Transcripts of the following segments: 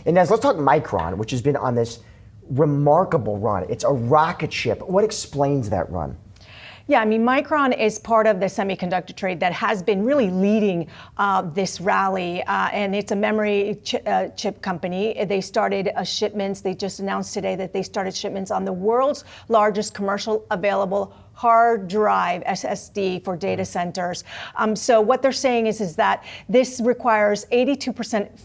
And now let's talk Micron, which has been on this remarkable run. It's a rocket ship. What explains that run? Yeah, I mean, Micron is part of the semiconductor trade that has been really leading this rally, and it's a memory chip company. They started shipments. They just announced today that they started shipments on the world's largest commercial available hard drive SSD for data centers. So what they're saying is that this requires 82%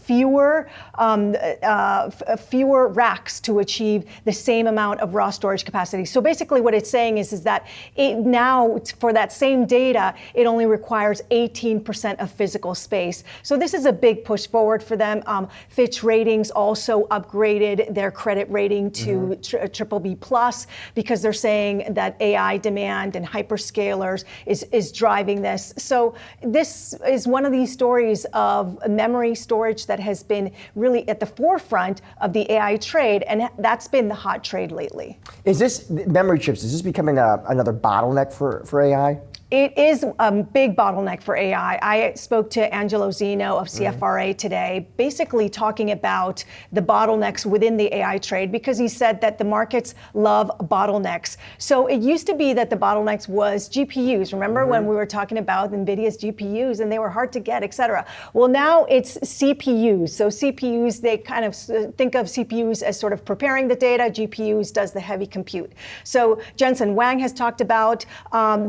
fewer racks to achieve the same amount of raw storage capacity. So basically what it's saying is that now for that same data, it only requires 18% of physical space. So this is a big push forward for them. Fitch Ratings also upgraded their credit rating to BBB+ because they're saying that AI demand and hyperscalers is driving this. So this is one of these stories of memory storage that has been really at the forefront of the AI trade, and that's been the hot trade lately. Is this memory chips, is this becoming another bottleneck for AI? It is a big bottleneck for AI. I spoke to Angelo Zeno of CFRA today, basically talking about the bottlenecks within the AI trade, because he said that the markets love bottlenecks. So it used to be that the bottlenecks was GPUs. Remember when we were talking about NVIDIA's GPUs and they were hard to get, et cetera? Well, now it's CPUs. So CPUs, they kind of think of CPUs as sort of preparing the data. GPUs does the heavy compute. So Jensen Huang has talked about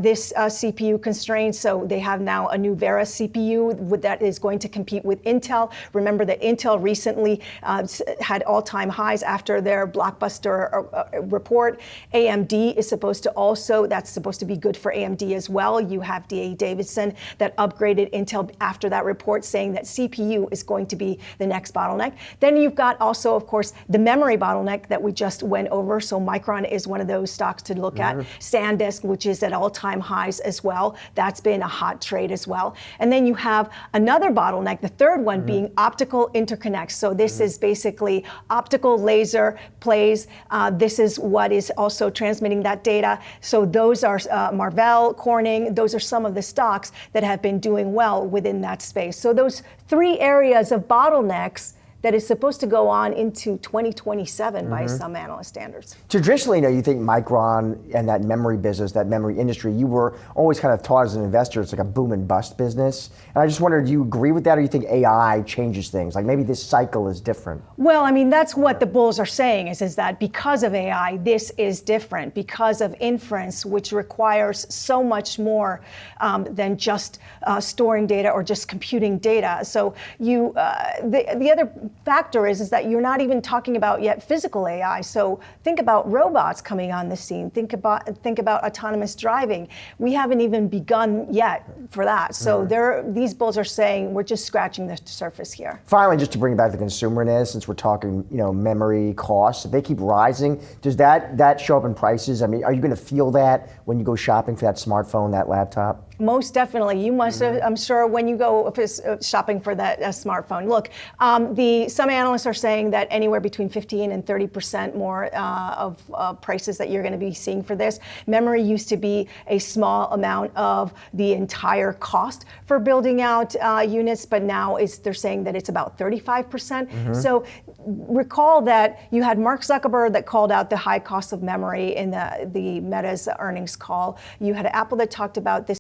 this CPU constraints. So they have now a new Vera CPU that is going to compete with Intel. Remember that Intel recently had all-time highs after their blockbuster report. AMD is supposed to also, that's supposed to be good for AMD as well. You have D.A. Davidson that upgraded Intel after that report, saying that CPU is going to be the next bottleneck. Then you've got also, of course, the memory bottleneck that we just went over. So Micron is one of those stocks to look at. SanDisk, which is at all-time highs as well. That's been a hot trade as well. And then you have another bottleneck, the third one being optical interconnects. So this is basically optical laser plays. This is what is also transmitting that data. So those are Marvell, Corning, those are some of the stocks that have been doing well within that space. So those three areas of bottlenecks that is supposed to go on into 2027 by some analyst standards. Traditionally, you think Micron and that memory business, that memory industry, you were always kind of taught as an investor, it's like a boom and bust business. And I just wondered, do you agree with that, or do you think AI changes things? Like maybe this cycle is different? Well, I mean, that's what the bulls are saying is that because of AI, this is different, because of inference, which requires so much more than just storing data or just computing data. So you, the other factor is that you're not even talking about yet physical AI. So think about robots coming on the scene. Think about autonomous driving. We haven't even begun yet for that. So these bulls are saying we're just scratching the surface here. Finally, just to bring back the consumer in, since we're talking, memory costs, if they keep rising, does that show up in prices? I mean, are you going to feel that when you go shopping for that smartphone, that laptop? Most definitely. You must have, I'm sure, when you go shopping for that smartphone. Look, some analysts are saying that anywhere between 15 and 30% more of prices that you're going to be seeing for this. Memory used to be a small amount of the entire cost for building out units, but now they're saying that it's about 35%. So recall that you had Mark Zuckerberg that called out the high cost of memory in the Meta's earnings call. You had Apple that talked about this